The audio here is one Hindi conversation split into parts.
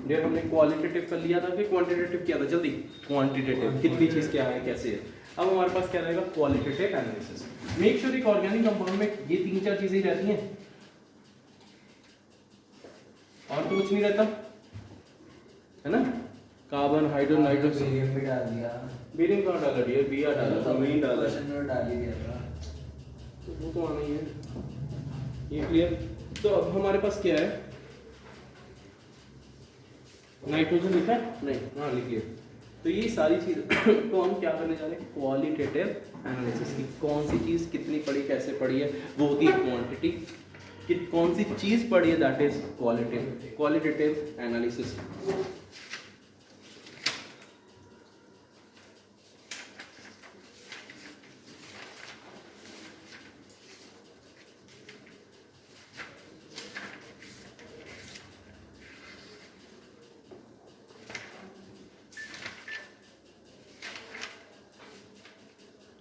डियर हमने क्वालिटेटिव कर लिया था कि क्वांटिटेटिव किया था? जल्दी, क्वांटिटेटिव, कितनी चीज़ क्या है कैसे है। अब हमारे पास क्या रहेगा? Qualitative analysis. मेक श्योर एक ऑर्गेनिक कंपाउंड में ये 3-4 चीजें ही रहती हैं और तो कुछ नहीं रहता है ना। Carbon, hydrogen, nitrogen. बेरियम भी डाल दिया। बेरियम कहाँ डाला डियर? बी डाला था, मेन डाला है। क्वेश्चन में डाल ही दिया था। तो वो तो आना ही है, ये क्लियर। तो अब हमारे पास क्या है? नाइट्रोजन लिखा है? नहीं, हाँ लिखिए। तो ये सारी चीज तो हम क्या करने जा रहे हैं? क्वालिटेटिव एनालिसिस की। कौन सी चीज कितनी पड़ी, कैसे पड़ी है, वो होती है क्वांटिटी। कि कौन सी चीज पड़ी है, that is qualitative analysis.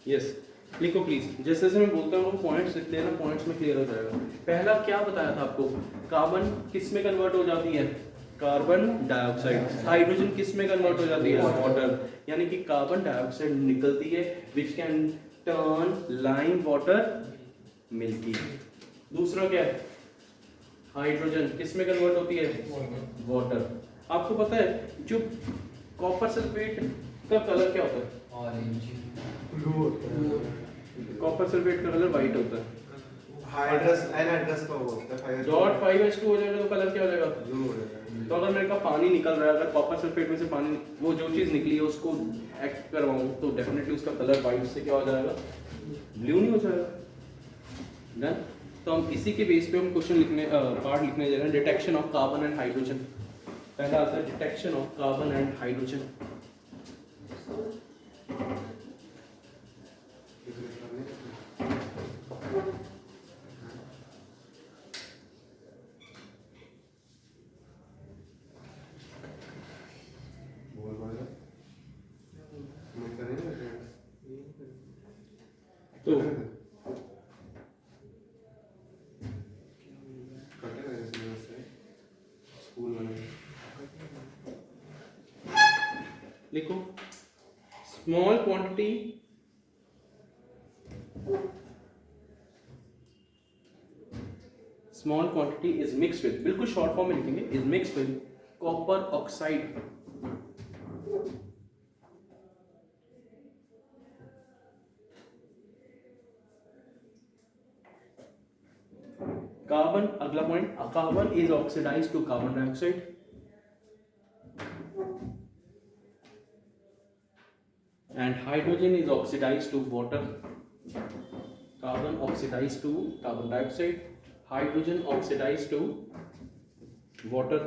Yes, लिखो प्लीज। जैसे जैसे मैं बोलता हूँ पॉइंट्स लिखते हैं ना, पॉइंट्स में क्लियर हो जाएगा। पहला क्या बताया था आपको? कार्बन किस में कन्वर्ट हो जाती है? Carbon dioxide. हाइड्रोजन किस में कन्वर्ट हो जाती है? वाटर। यानी कि कार्बन डाइऑक्साइड निकलती है which can turn lime water milky. दूसरा क्या है? हाइड्रोजन किस में कन्वर्ट होती है? वाटर। आपको पता है जो कॉपर सल्फेट का कलर क्या होता है? ऑरेंज। कॉपर सल्फेट का कलर व्हाइट होता है। हाइड्रस एनहाइड्रस का वो होता है डॉट 5H2 हो जाएगा तो कलर क्या हो जाएगा? ब्लू हो जाएगा। तो अगर मेरे का पानी निकल रहा है, अगर कॉपर सल्फेट में से पानी, वो जो चीज निकली है उसको एक्ट करवाऊं तो डेफिनेटली उसका कलर व्हाइट से क्या हो जाएगा? ब्लू नहीं हो जाएगा। डन। तो हम इसी के बेस पे हम क्वेश्चन लिखने पार्ट लिखने जा रहे हैं। Detection of carbon and hydrogen. पहला आता है detection of carbon and hydrogen. तो लिखो small quantity is mixed with, बिल्कुल शॉर्ट फॉर्म में लिखेंगे, is mixed with copper oxide carbon. अगला point, carbon is oxidised to carbon dioxide and hydrogen is oxidized to water. Carbon oxidized to carbon dioxide, hydrogen oxidized to water.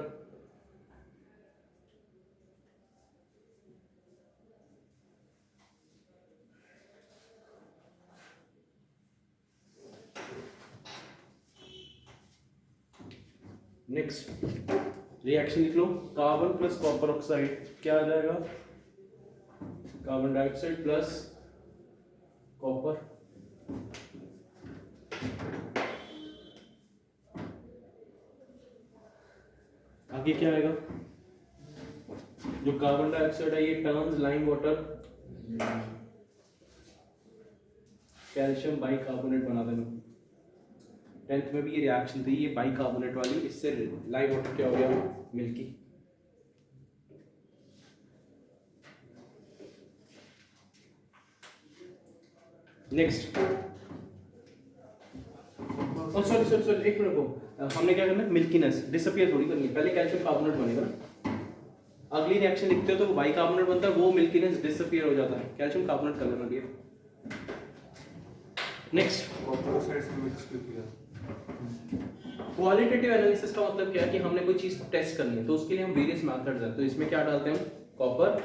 Next reaction लिख लो। कार्बन प्लस कॉपर ऑक्साइड क्या आ जाएगा? Carbon dioxide plus copper. आगे क्या आएगा? जो कार्बन डाइऑक्साइड है ये turns lime water, calcium bicarbonate बना देना। 10th में भी ये रिएक्शन थी, ये बाइकार्बोनेट वाली, इससे लाइम वाटर क्या हो गया? मिल्की। नेक्स्ट, सॉरी एक मिनट को, हमने क्या करना है? मिल्कीनेस डिसअपियर थोड़ी करनी है, पहले कैल्शियम कार्बोनेट बनेगा ना। अगली रिएक्शन लिखते हो तो बाइकार्बोनेट बनता है, वो मिल्कीनेस डिसअपियर हो जाता है, कैल्शियम कार्बोनेट कर लेना दिया। नेक्स्ट, कॉपर ऑक्साइड से मिक्स किया। क्वालिटेटिव एनालिसिस का मतलब क्या है कि हमने कोई चीज टेस्ट करनी है तो उसके लिए हम वेरियस मेथड्स हैं। तो इसमें क्या डालते हैं? Copper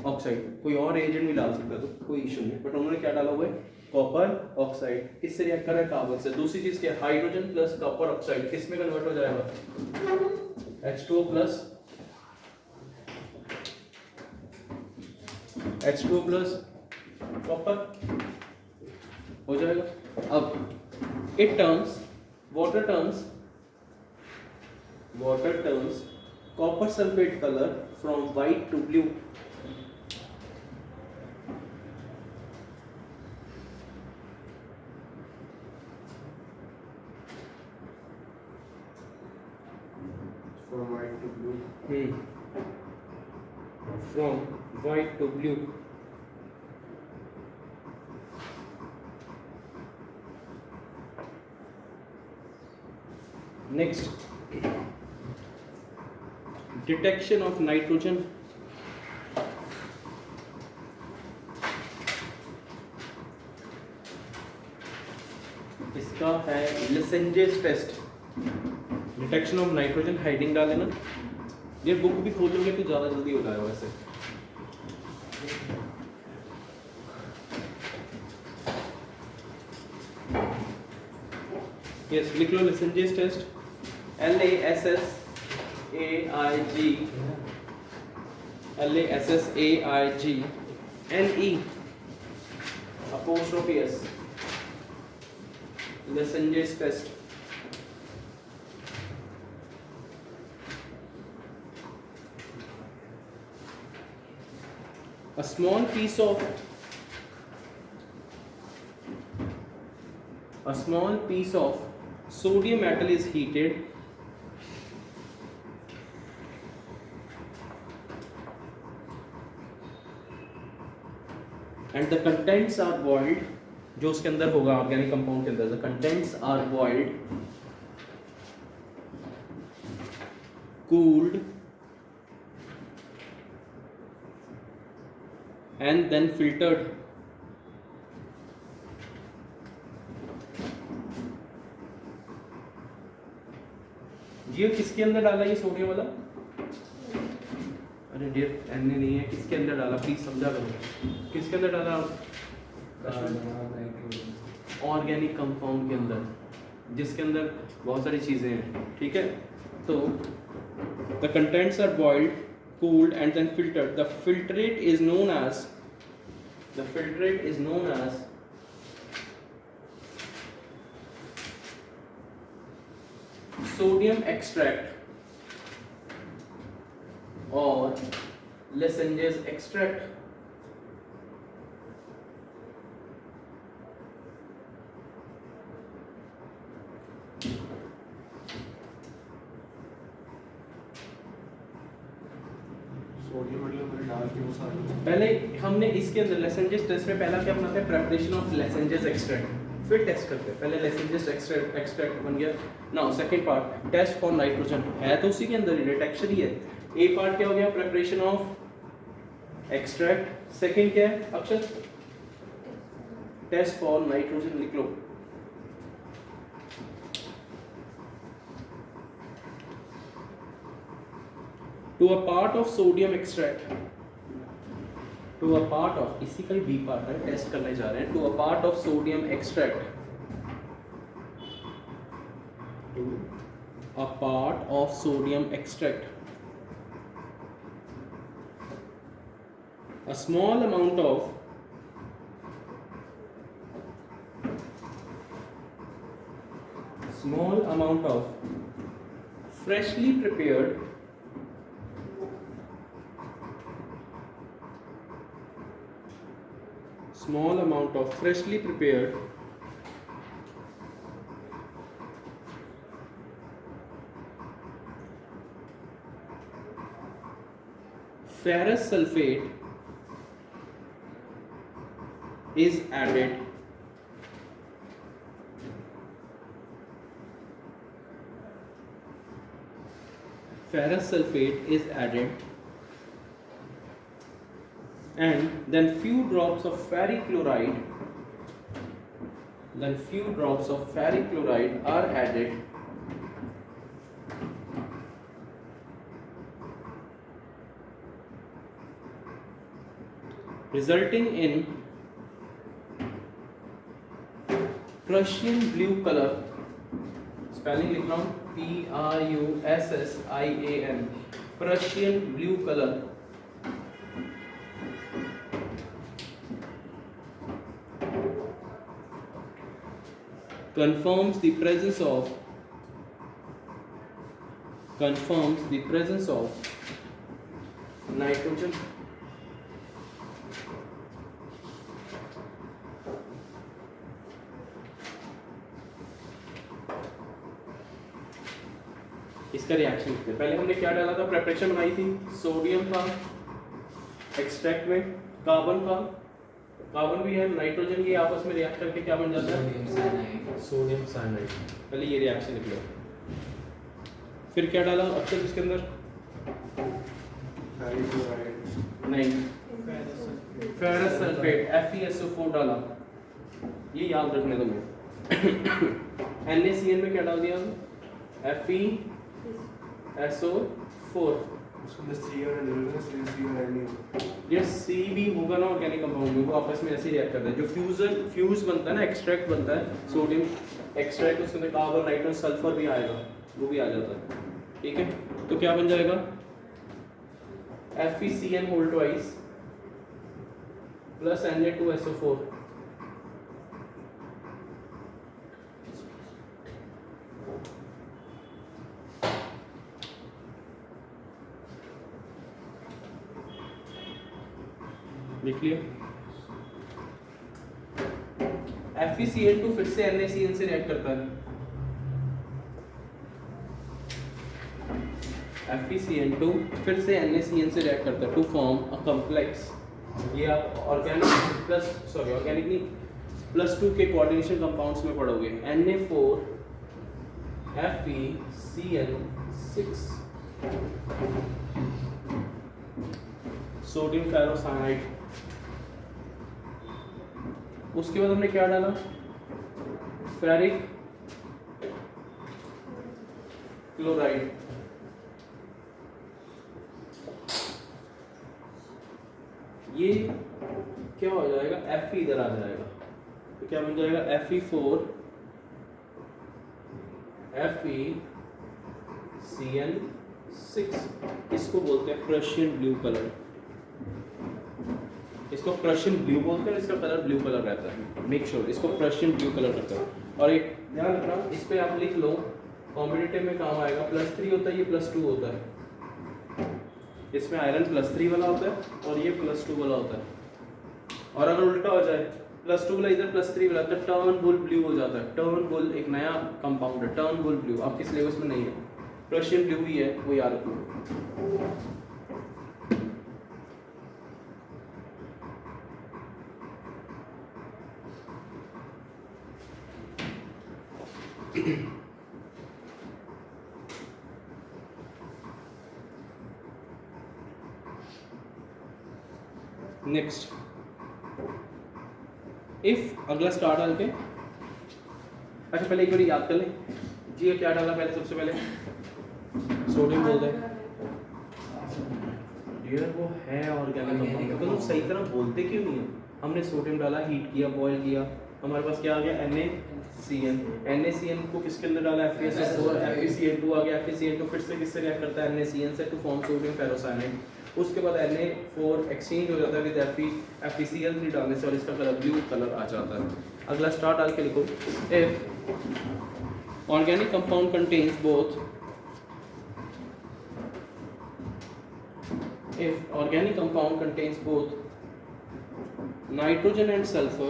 oxide. कोई और एजेंट भी डाल सकता है तो कोई इशू नहीं, बट उन्होंने क्या डाला हुआ है? Copper oxide. किससे रिएक्ट कर रहा है? कार्बन से। दूसरी चीज क्या है? हाइड्रोजन प्लस कॉपर ऑक्साइड किस में कन्वर्ट हो जाएगा? H2O प्लस कॉपर हो जाएगा। अब it turns water turns copper sulfate color from white to blue. From white to blue. From white to blue. Next, detection of nitrogen. इसका है Lassaigne's test, detection of nitrogen. Heading डाल लेना. ये बुक भी खोल लोगे तो ज़्यादा जल्दी हो जाएगा वैसे. यस, लिख लो लेसेंजेस test. LASSAIG LASSAIGNE apostrophe S. Lesenges test. A small piece of sodium metal is heated and the contents are boiled. जो उसके अंदर होगा ऑर्गेनिक कंपाउंड के अंदर, the contents are boiled, cooled and then filtered. ये किसके अंदर डाला ये सोडियम वाला? अरे डियर एन नहीं है, किसके अंदर डाला प्लीज समझा करो. किसके अंदर डाला? ऑर्गेनिक कंपाउंड के अंदर, जिसके अंदर बहुत सारी चीजें हैं. ठीक है, तो the contents are boiled, cooled and then filtered. The filtrate is known as sodium extract or Lesenges extract. Sodium मतलब मैंने डाल के वो सारे. पहले हमने इसके अंदर लेसेंजेस टेस्ट में पहला क्या बनाते हैं? Preparation of Lassaigne's extract. फिर टेस्ट करते हैं. पहले लेसेंजेस एक्सट्रैक्ट बन गया. Now second part test for nitrogen, है तो उसी के अंदर ही, डिटेक्शन ही है. ए पार्ट क्या हो गया? Preparation of extract. सेकंड क्या है अक्षर? Test for nitrogen. लिख लो. To a part of sodium extract, to a part of, इसी का ही बी पार्ट है, टेस्ट करने जा रहे हैं. To a part of sodium extract, to a part of sodium extract, a small amount of freshly prepared ferrous sulfate is added. Ferrous sulfate is added and then few drops of ferric chloride are added, resulting in Prussian blue color. Spelling लिख रहा हूँ, PRUSSIAN, Prussian blue color. Confirms the presence of confirms the presence of nitrogen इसका रिएक्शन लिखते हैं। पहले हमने क्या डाला था, प्रेपरेशन बनाई थी, सोडियम था एक्सट्रैक्ट में, कार्बन भी है, नाइट्रोजन, ये आपस में रिएक्ट करके क्या बन जाता है, सोडियम साइनाइड। Sodium cyanide. पहले ये रिएक्शन लिख लो। फिर क्या डाला अब तक इसके अंदर, Ferrichloride. नहीं, फेरस सल्फेट FeSO4 डाला, ये याद रखने दो मैं। NaCN में क्या डाल दिया, FeSO4। उसके अंदर C और N है, C और N नहीं। ये C भी होगा ना ऑर्गेनिक कंपाउंड में, वो आपस में ऐसे ही रिएक्ट करता है। जो फ्यूज बनता है ना, एक्सट्रैक्ट बनता है, सोडियम एक्सट्रैक्ट, उसके अंदर कार्बन, नाइट्रोजन, सल्फर भी आएगा, वो भी आ जाता है। ठीक है, तो क्या बन जाएगा, FeCN whole twice plus Na2SO4। लिख लिया। FeCN2 फिर से NaCN से रिएक्ट करता है, FeCN2 फिर से NaCN से रिएक्ट करता है टू फॉर्म अ कॉम्प्लेक्स। ये आप ऑर्गेनिक नहीं, +2 के कोऑर्डिनेशन कंपाउंड्स में पढ़ोगे, Na4 FeCN6 सोडियम फेरोसाइनाइड। उसके बाद हमने क्या डाला, फेरिक क्लोराइड। ये क्या हो जाएगा, Fe इधर आ जाएगा, तो क्या बन जाएगा, Fe4 FeCN6। इसको बोलते हैं प्रशियन ब्लू कलर, इसको प्रशियन ब्लू बोलते हैं, इसका कलर ब्लू कलर रहता है। मेक श्योर इसको प्रशियन ब्लू कलर रहता है। और एक ध्यान रखना, इस पे आप लिख लो, कॉम्पिटिटिव में काम आएगा, +3 होता है, ये +2 होता है। इसमें आयरन +3 वाला होता है और ये +2 वाला होता है। और अगर उल्टा हो जाए, +2 वाला इधर +3 वाला, तो टर्न बुल ब्लू हो जाता है। टर्न बुल एक नया कंपाउंड है, टर्न बुल ब्लू आपके सिलेबस में नहीं है, प्रशियन ब्लू ही है, वो याद रखो। नेक्स्ट, इफ अगला स्टार डाल के, अच्छा पहले एक बार याद कर लें जी, ये क्या डाला पहले, सबसे पहले सोडियम बोल दें डियर, वो है ऑर्गेनिक कंपाउंड, तो तुम सही तरह बोलते क्यों नहीं हो। हमने सोडियम डाला, हीट किया, बॉयल किया, हमारे पास क्या आ गया, NaCN को किसके अंदर डाला, FeSO4, FeCN2 आ गया, FeCN2 फिर से किससे रिएक्ट करता है, NaCN से टू फॉर्म सोडियम फेरोसाइनाइड। उसके बाद Na4 एक्सचेंज हो जाता है विद FeCl3 डालने से, और इसका कलर ब्लू कलर आ जाता है। अगला स्टार डाल के लिखो, if organic compound contains both, if organic compound contains both nitrogen and sulfur,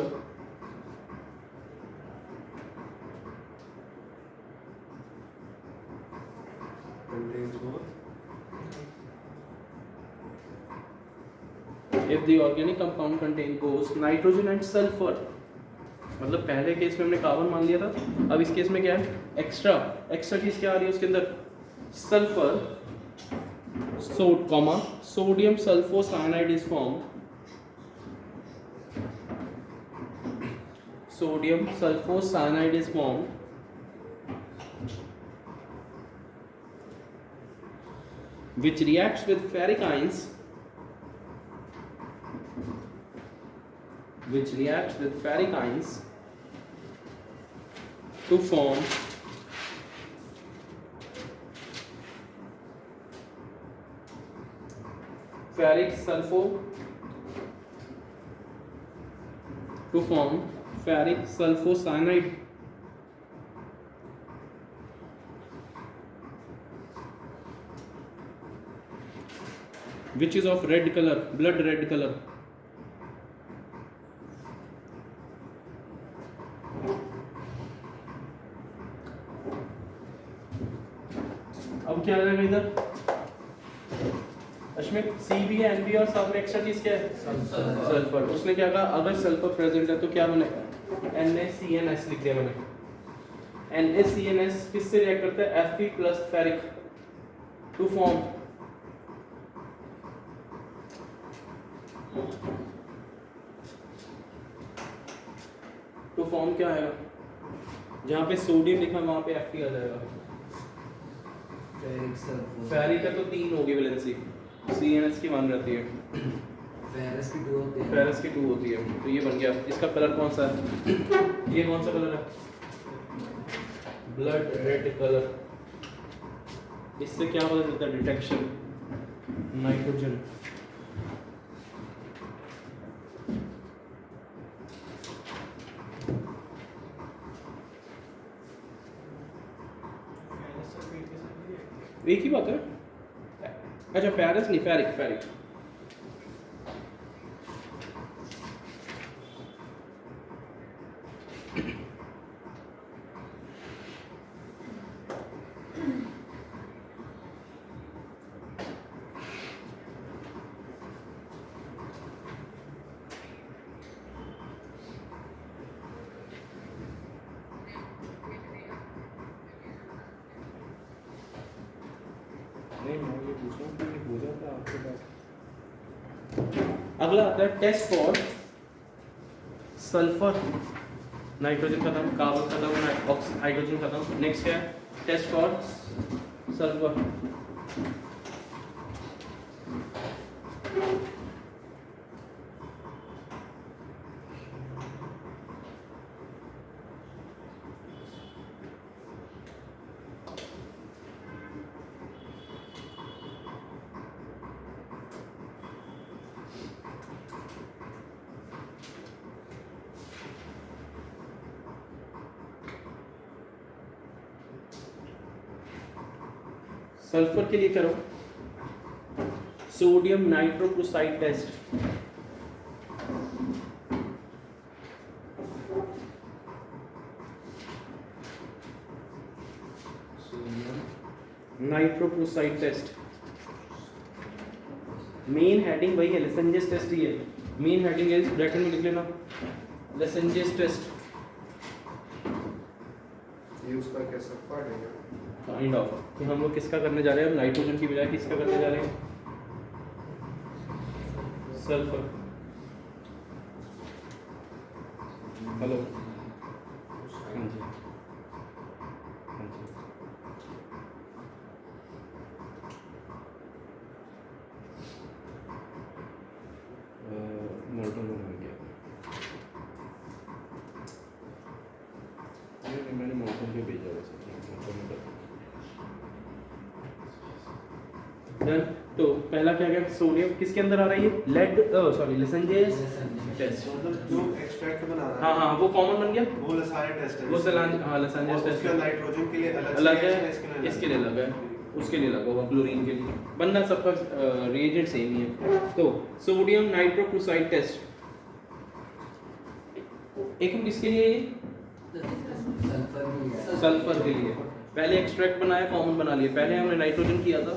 Contains both. if the organic compound contains both nitrogen and sulfur, मतलब पहले केस में हमने कार्बन मान लिया था, अब इस केस में क्या है, एक्स्ट्रा चीज क्या आ रही है उसके अंदर, sulphur, sodium sulfocyanide is formed, sodium sulfocyanide is formed, which reacts with ferric ions, to form ferric sulfocyanide. Which is of red colour, blood red colour. अब क्या आ जाएगा इधर अश्मित, सी भी है, एन भी और साथ में एक्स्ट्रा चीज क्या है सल्फर। उसने क्या कहा, अगर सल्फर प्रेजेंट है तो क्या बनेगा, NaCnS लिख दिया मैंने। NaCnS किससे रिएक्ट करता है, Fe plus ferric to form क्या आएगा, जहाँ पे सोडियम लिखा वहाँ पे Fe आ जाएगा। Ferric sulphur. फेरिक का तो 3 होगी वैलेंसी, CnS की 1 रहती है, फेरस की 2 होती है। फेरस की 2 होती है। तो ये बन गया। इसका कलर कौन सा है, ये कौन सा कलर है, ब्लड रेड कलर। इससे क्या पता चलता है, डिटेक्शन नाइट्रोजन। एक ही बात है। अच्छा फेरस नहीं, फेरिक, फेरिक। अगला आता है टेस्ट फॉर सल्फर, नाइट्रोजन खत्म, कार्बन खत्म, हाइड्रोजन खत्म। नेक्स्ट क्या है, टेस्ट फॉर सल्फर। सल्फर के लिए करो sodium nitrochloride test. Nitrochloride test, main heading वही है, लेसेंजेस टेस्ट ही है। मेन हेडिंग है, ब्रैकेट में लिख लेना, लेसेंजेस टेस्ट। ये उसका कैसा पार्ट है क्या? काइंड ऑफ कि हम लोग किसका करने जा रहे हैं, नाइट्रोजन की बजाय किसका करने जा रहे हैं, सल्फर। हेलो, हाँ जी, हाँ जी। मोल्टन में हो गया, मैंने मोल्टन पे भेजा वैसे। डन। तो पहला क्या गया, सोडियम किसके अंदर आ रही है, लेड, सॉरी लेसेंजेस टेस्ट। मतलब जो एक्सट्रैक्ट बना रहा हाँ हाँ, वो कॉमन बन गया, वो लसारे टेस्ट है। वो हाँ लेसेंजेस टेस्ट उसका नाइट्रोजन के लिए अलग है, इसके इसके लिए अलग है, उसके लिए अलग होगा, क्लोरीन के लिए बनना सबका रिएजेंट सेम ही है। तो सोडियम नाइट्रोक्लोराइड टेस्ट, एक किसके लिए, ये सल्फर के लिए। पहले एक्सट्रैक्ट बनाया, कॉमन बना लिया। पहले हमने नाइट्रोजन किया था,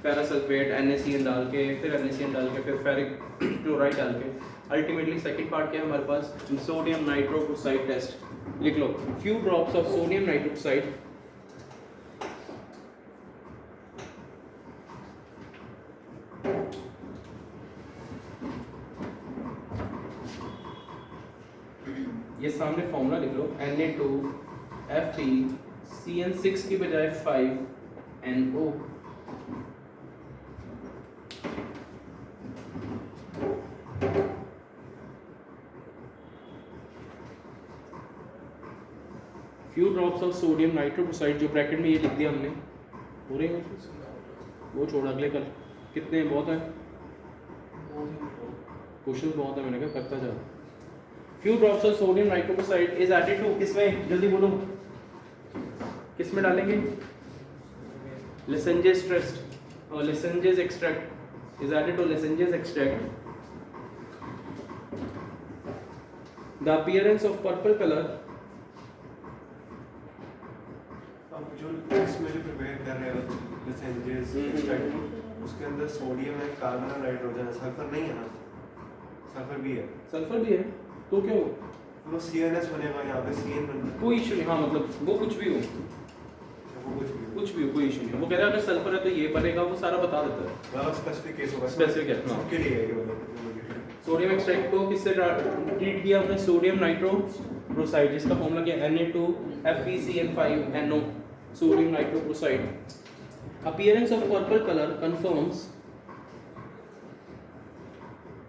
पैरासल्फेट NaCN डाल के, फिर NaCN डाल के, फिर फेरिक क्लोराइड डाल के। अल्टीमेटली सेकंड पार्ट क्या है हमारे पास, सोडियम नाइट्रोक्लोराइड टेस्ट। लिख लो, few drops of sodium nitrochloride ये सामने फॉर्मूला लिख लो, Na2Fe, CN6 की बजाय 5NO। Few drops of sodium nitrochloride, जो ब्रैकेट में ये लिख दिया हमने, हो रही है वो छोड़, अगले कल कितने बहुत है, क्वेश्चन बहुत है, मैंने कहा करता जा। Few drops of sodium nitrochloride is added to, किसमें, जल्दी बोलो, किस में डालेंगे, लेसेंजेस टेस्ट और Lassaigne's extract. is added to Lessenger's extract. The appearance of purple color अब जो टेस्ट में जो प्रिपेयर कर रहे हो लिसेंजेस एक्सट्रैक्ट उसके अंदर सोडियम है, कार्बन और नाइट्रोजन है, सल्फर नहीं है ना? सल्फर भी है। सल्फर भी है तो क्या हो, वो CNS बनेगा, यहाँ पे CN बनता है। कोई इशू नहीं। हाँ मतलब वो कुछ भी हो, वो कुछ भी कोई इशू नहीं। वो कह रहा है अगर सल्फर है तो ये बनेगा, वो सारा बता देता है। मतलब स्पेसिफिक केस होगा। Specific है, हाँ। सबके लिए है ये मतलब। सोडियम एक्सट्रैक्ट को किससे ट्रीट किया हमने? सोडियम नाइट्रोप्रोसाइड, जिसका फॉर्मूला क्या है? Na2FeCN5NO, sodium nitroprusside. Appearance of purple colour confirms,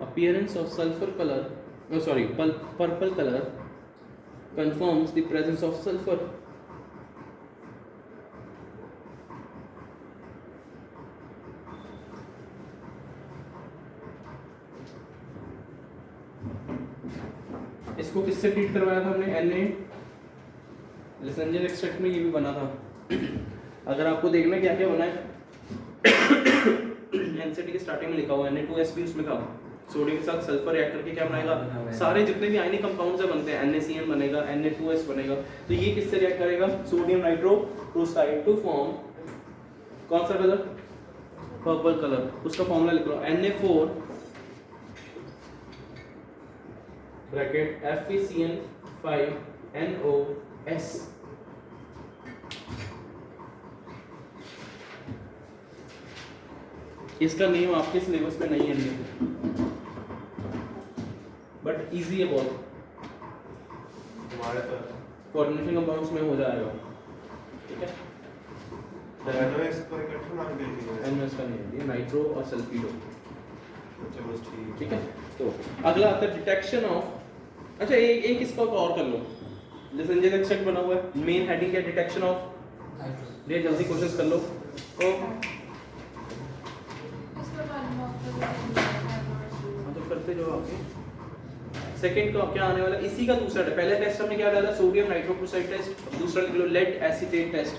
appearance of sulfur color, purple color confirms the presence of sulfur. इसको किससे ट्रीट करवाया था हमने? Na लिसेंजर एक्सट्रैक्ट में ये भी बना था। अगर आपको देखना क्या क्या बना है, एनसीटी के स्टार्टिंग में लिखा हुआ है Na2S भी उसमें था। सोडियम के साथ सल्फर रिएक्ट करके क्या बनाएगा? सारे जितने भी आयनिक कंपाउंड्स बनते हैं, NaCN बनेगा, Na2S बनेगा। तो ये किससे रिएक्ट करेगा? सोडियम नाइट्रोप्रोसाइड टू फॉर्म कौन सा कलर? Purple colour. उसका फॉर्मूला लिख लो, Na4 ब्रैकेट FeCN5NOS। इसका नेम आपके सिलेबस में नहीं है, बट इजी है बहुत। हमारे तो कोऑर्डिनेशन कंपाउंड्स में हो जाएगा, ठीक है। NOS को इकट्ठा नाम दे दीजिए। NOS का नहीं है, ये नाइट्रो और सल्फीडो, चलो ठीक है। तो अगला आता है डिटेक्शन ऑफ। अच्छा एक इसका और कर लो, लिसेंजर एक्सट्रैक्ट बना हुआ है, मेन हेडिंग क्या? Detection of. ये जल्दी कोशिश कर लो। तो करते जो आगे सेकंड का क्या आने वाला, इसी का दूसरा है। पहले टेस्ट हमने क्या डाला? Sodium nitroprusside test. दूसरा लिख लो lead acetate test.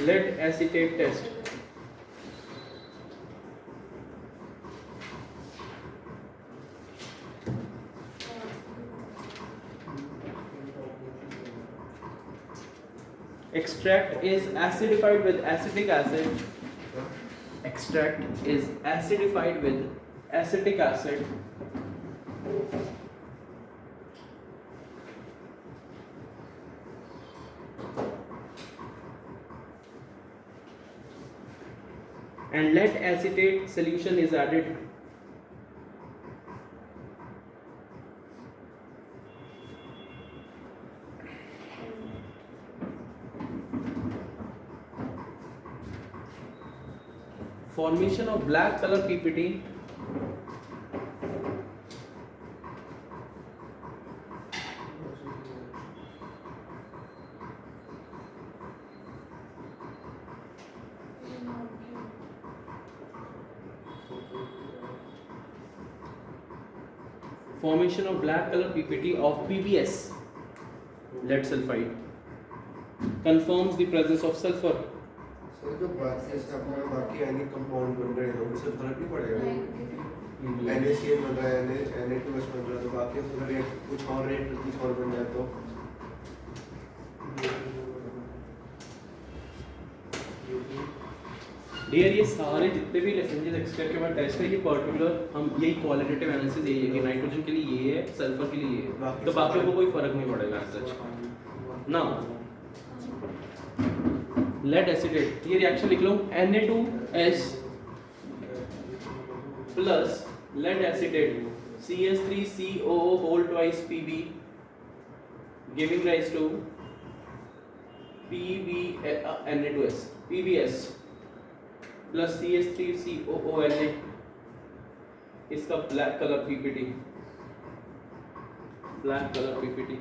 Lead acetate test. Extract is acidified with acetic acid. Extract is acidified with acetic acid. And lead acetate solution is added. Formation of black color PPT. Formation of black color PPT of PBS, lead sulfide, confirms the presence of sulfur. Sir जो बाकी आयनिक कंपाउंड बन रहे हैं उनसे फर्क नहीं पड़ेगा? NaCN बन रहा है, Na2S बन रहा है, तो बाकी अगर रेट कुछ और बन जाए तो डियर ये सारे जितने भी लेसेंजेस एक्सट्रैक्ट के बाद टेस्ट है, ये पर्टिकुलर हम यही क्वालिटेटिव एनालिसिस यही है कि नाइट्रोजन के लिए ये है, सल्फर के लिए ये है, तो बाकियों को कोई फर्क नहीं पड़ेगा सच ना। लेड एसिटेट, ये रिएक्शन लिख लो, Na2S plus lead acetate CH3COO whole twice Pb giving rise to Na2S PBS plus CH3COONA, इसका black colour PPT, black colour PPT।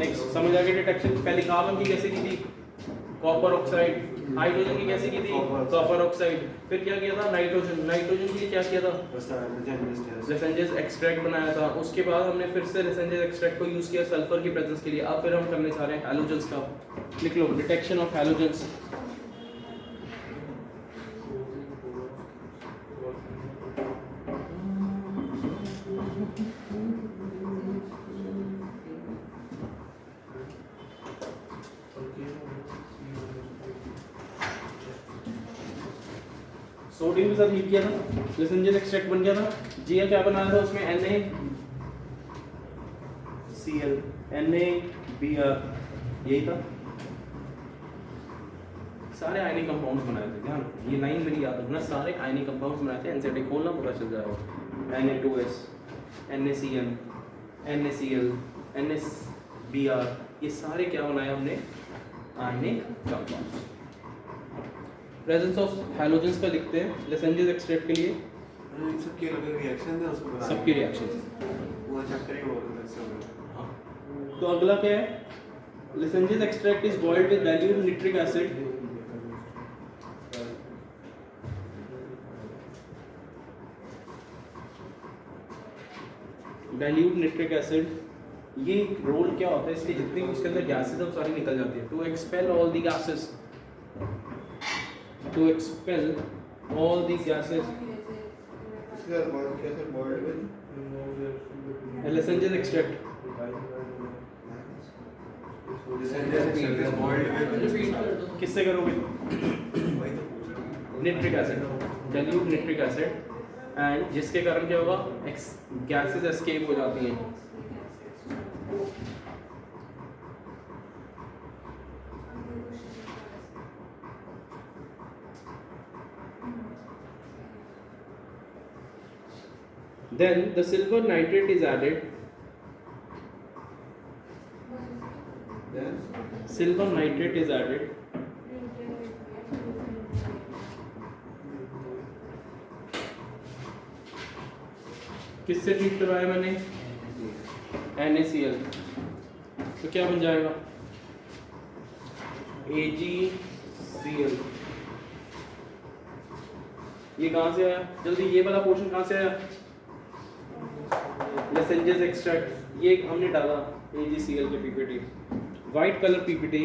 Next समझ आ गया डिटेक्शन। पहले कार्बन की कैसे की थी, कॉपर ऑक्साइड। हाइड्रोजन की कैसे की थी, कॉपर ऑक्साइड। फिर क्या किया था, नाइट्रोजन। नाइट्रोजन के लिए क्या किया था, लेसेंजेस एक्सट्रैक्ट बनाया था। उसके बाद हमने फिर से लेसेंजेस एक्सट्रैक्ट को यूज किया सल्फर की प्रेजेंस के लिए। अब फिर हम करने जा रहे हैं हैलोजेंस का। लिख लो डिटेक्शन ऑफ हैलोजेंस। सोडियम के साथ हीट किया था, लेसेंजेस एक्सट्रैक्ट बन गया था। जी क्या बनाया था उसमें, NaCl, NaBr, यही था। सारे आयनिक कंपाउंड्स बनाए थे। ध्यान, ये लाइन मेरी याद रखना, सारे आयनिक कंपाउंड्स बनाए थे। एनसीईआरटी खोलना पता चल जाएगा। Na2S, NaCN, NaCl, NaBr, ये सारे क्या बनाए हमने, ionic compounds. Presence of halogens का लिखते हैं लेसेंजेस एक्सट्रैक्ट के लिए। सबके अलग रिएक्शन है उसको बनाने सबके रिएक्शंस पूरा चैप्टर ही बोल रहे हैं। हाँ। तो अगला क्या है, Lassaigne's extract is boiled with dilute nitric acid. Dilute nitric acid, ये रोल क्या होता है, इसके जितनी भी उसके अंदर गैसेस है वो सारी निकल जाती है। To expel all the gases, to expel all the gases, इसके बाद कैसे बॉइल्ड विद लेसेंजेस एक्सट्रैक्ट। किससे करोगे, nitric acid, dilute nitric acid, and जिसके कारण क्या होगा, गैसेस एस्केप हो जाती हैं। Then the silver nitrate is added. then Silver nitrate is added. किससे ट्रीट करवाया मैंने, NaCl। तो क्या बन जाएगा, AgCl। ये कहाँ से आया, जल्दी ये वाला पोर्शन कहाँ से आया, लेसेंजेस एक्सट्रैक्ट। ये हमने डाला AgCl के PPT, white colour PPT.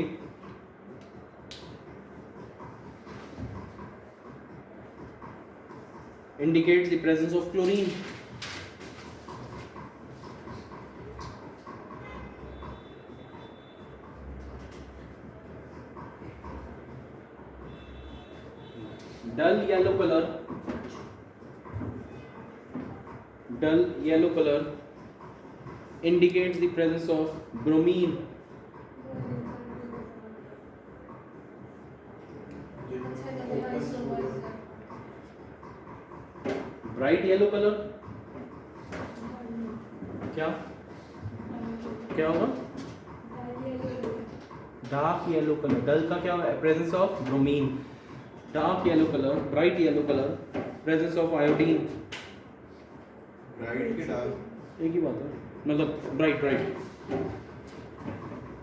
indicates the presence of chlorine. Dull yellow color indicates the presence of bromine. Bright yellow color क्या होगा, डार्क येलो कलर। डल का क्या है, presence of bromine. Dark yellow colour, bright yellow colour, presence of iodine. Bright के डार्क एक ही बात है, मतलब ब्राइट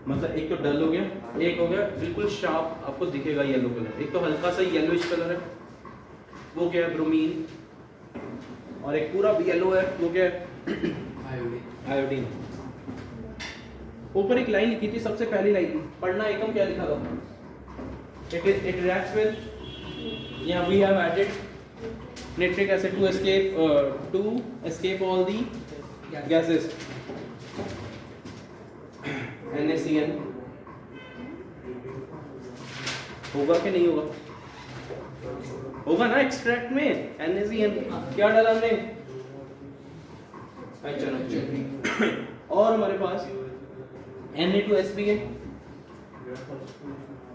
मतलब एक तो डल हो गया, एक हो गया बिल्कुल शार्प, आपको दिखेगा येलो कलर। एक तो हल्का सा येलोइश कलर है, वो क्या है, ब्रोमीन। और एक पूरा येलो है, वो क्या है, आयोडीन। ऊपर एक लाइन लिखी थी, सबसे पहली लाइन पढ़ना, एकम क्या लिखा था, it reacts with, yeah, we have added nitric acid to escape all the gases, NaCN। होगा कि नहीं होगा, होगा ना एक्सट्रैक्ट में, NaCN। क्या डाला हमने, और हमारे पास Na2S भी है,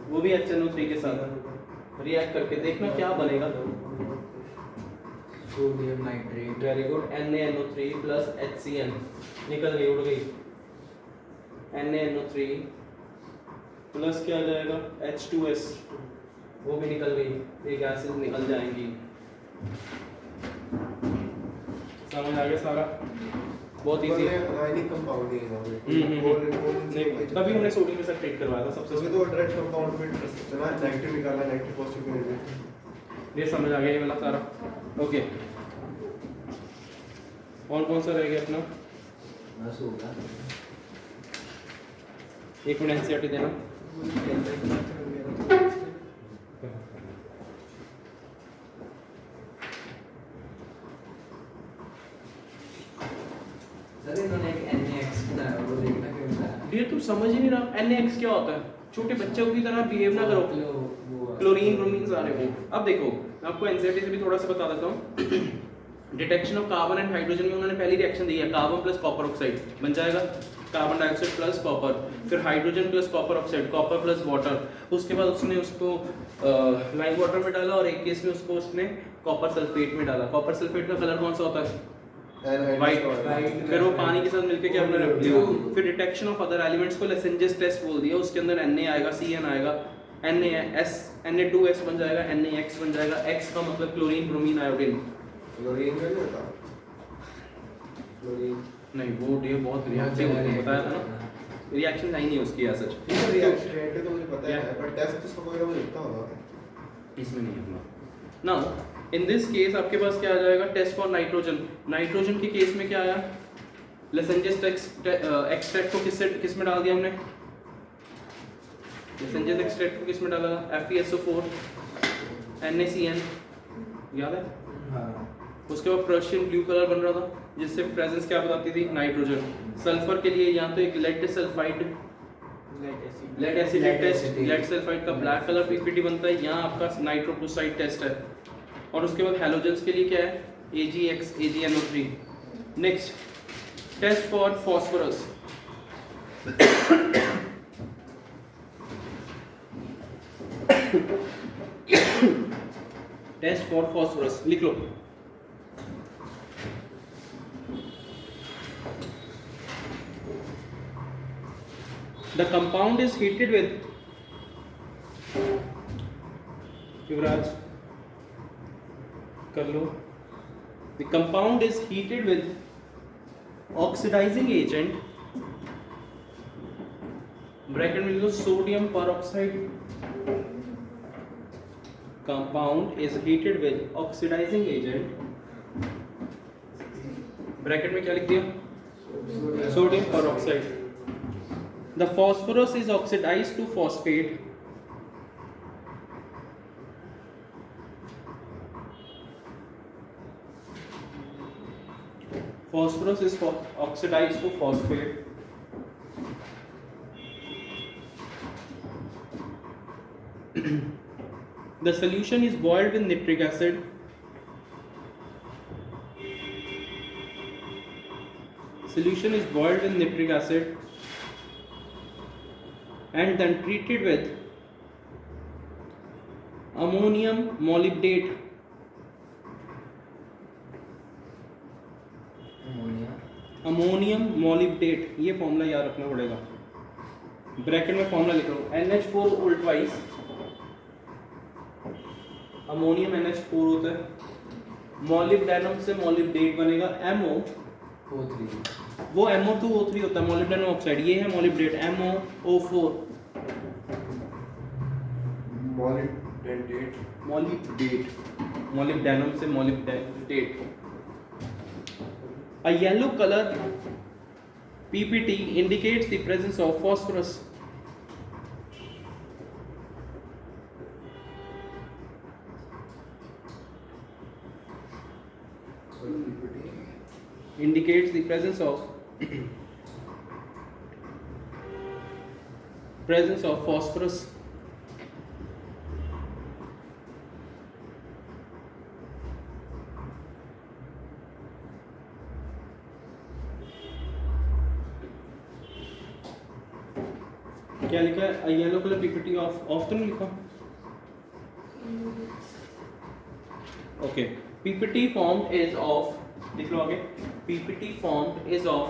वो भी HNO3 के साथ रिएक्ट करके देखना क्या बनेगा, sodium nitrate. Very good, NaNO3 plus HCN, निकल गई, उड़ गई। NaNO3 प्लस क्या आ जाएगा, H2S, वो भी निकल गई, ये गैसेस निकल जाएंगी। समझ आ गया सारा। बहुत इजी है। आयनिक कंपाउंड ही है ना नहीं, तभी हमने सोडियम के साथ ट्रीट करवाया था सबसे तो तो डायरेक्ट कंपाउंड में इतना नेगेटिव निकालना, नेगेटिव पॉजिटिव करना। ये समझ आ गया ये वाला सारा। ओके, और कौन सा रह गया अपना? बस होगा। एक मिनट एनसीईआरटी देना। सर इन्होंने एक NaX बनाया, वो देखना क्यों बनाया? ये तुम समझ ही नहीं रहा NaX क्या होता है। छोटे बच्चों की तरह बिहेव ना करो। वो क्लोरीन ब्रोमीन सारे हो। अब देखो मैं आपको एनसीईआरटी से भी थोड़ा सा बता देता हूँ। Detection of carbon and hydrogen में उन्होंने पहली रिएक्शन दी है, कार्बन प्लस कॉपर ऑक्साइड बन जाएगा कार्बन डाइऑक्साइड प्लस कॉपर, फिर hydrogen plus copper oxide, copper plus water. उसके बाद उसने उसको लाइम वाटर में डाला और एक केस में उसको उसने कॉपर सल्फेट में डाला। कॉपर सल्फेट का कलर कौन सा होता है? वाइट। फिर वो पानी के साथ मिलके क्या अपने रख दिया। फिर डिटेक्शन ऑफ अदर एलिमेंट्स को लेसेंजेस टेस्ट बोल दिया। उसके अंदर Na आएगा, Cn आएगा, Na2S बन जाएगा, NaX बन जाएगा। X का मतलब क्लोरीन ब्रोमीन आयोडीन। क्लोरीन का नहीं होता, क्लोरीन नहीं वो ये बहुत रिएक्टिव होती है, बताया था ना। रिएक्शन है ही नहीं उसकी ऐसा। रिएक्शन रेट तो मुझे पता है, पर टेस्ट तो सबको मुझे लिखता होगा। इसमें नहीं है अपना। नाउ इन दिस केस आपके पास क्या आ जाएगा? Test for nitrogen. नाइट्रोजन के केस में क्या आया? लेसेंजेस एक्सट्रैक्ट को किस में डाल दिया हमने? लेसेंजेस एक्सट्रैक्ट को किस में डाला? FeSO4 NaCN, याद है? हाँ। उसके बाद पर्शियन ब्लू कलर बन रहा था जिससे प्रेजेंस क्या बताती थी? नाइट्रोजन। सल्फर के लिए यहाँ तो एक lead sulphide, lead acid test, lead sulphide का ब्लैक कलर पीपीटी बनता है। यहाँ आपका नाइट्रोक्लोराइड टेस्ट है। और उसके बाद हैलोजेंस के लिए क्या है? AgX AgNO3। Next test for phosphorus. Test for phosphorus लिख लो। The compound is heated with, युवराज कर लो। The compound is heated with oxidizing agent, bracket में लिखो sodium peroxide। Compound is heated with oxidizing agent, bracket में क्या लिख दिया? Sodium peroxide। The phosphorus is oxidized to phosphate, phosphorus is oxidized to phosphate, the solution is boiled with nitric acid, solution is boiled with nitric acid and then treated with ammonium molybdate, ammonium molybdate. ये फॉर्मूला याद रखना पड़ेगा। ब्रैकेट में फॉर्मूला लिख लो NH4 उल्ट वाइज, अमोनियम NH4 होता है, मोलिब्डेनम से मोलिब्डेट बनेगा MO3, वो MO2O3 होता है मोलिब्डेनम ऑक्साइड। ये है मोलिब्डेट MOO4, मोलिब्डेट, मोलिब्डेनम से molybdate. A yellow color PPT indicates the presence of phosphorus. Indicates the presence of phosphorus. क्या लिखा है? येलो कलर पीपीटी ऑफ तो नहीं लिखा? Okay, ppt formed is of, लिख लो आगे, ppt formed is of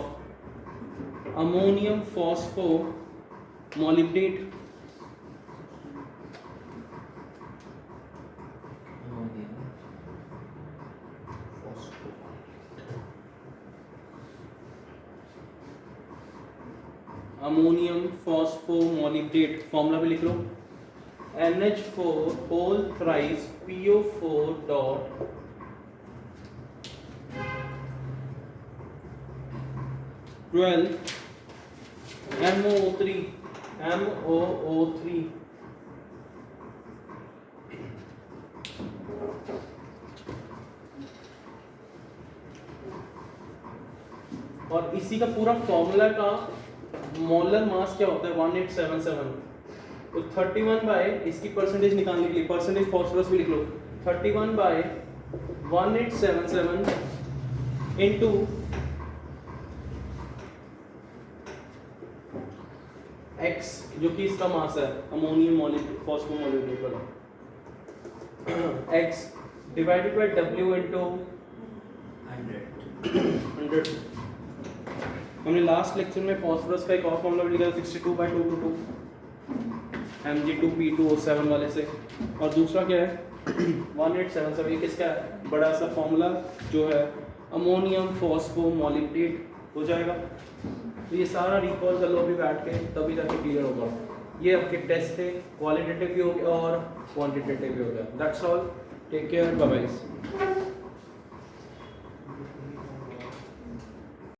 ammonium phosphomolybdate, ammonium phosphomolybdate, formula भी लिख लो, NH4 whole thrice PO4 dot MOO3 और इसी का पूरा फॉर्मूला का मोलर मास क्या होता है 1877, तो 31 बाय इसकी परसेंटेज निकालने के लिए परसेंटेज फॉस्फोरस भी लिख लो, 31 बाय 1877 इनटू x जो कि इसका मास है अमोनियम फॉस्फोमोलिब्डेट वाला, x divided by w into 100। हमने लास्ट लेक्चर में फॉस्फोरस का एक और फॉर्मूला भी लिखा था 62/222 Mg2P2O7 वाले से, और दूसरा क्या है 1877, ये किसका है बड़ा सा फॉर्मूला जो है अमोनियम फॉस्फोमोलिब्डेट हो जाएगा। तो ये सारा रिकॉल कर लो अभी बैठ के, तभी जाके क्लियर होगा। ये आपके टेस्ट थे, क्वालिटेटिव भी हो गया और क्वांटिटेटिव भी हो गया। That's all, take care, bye bye.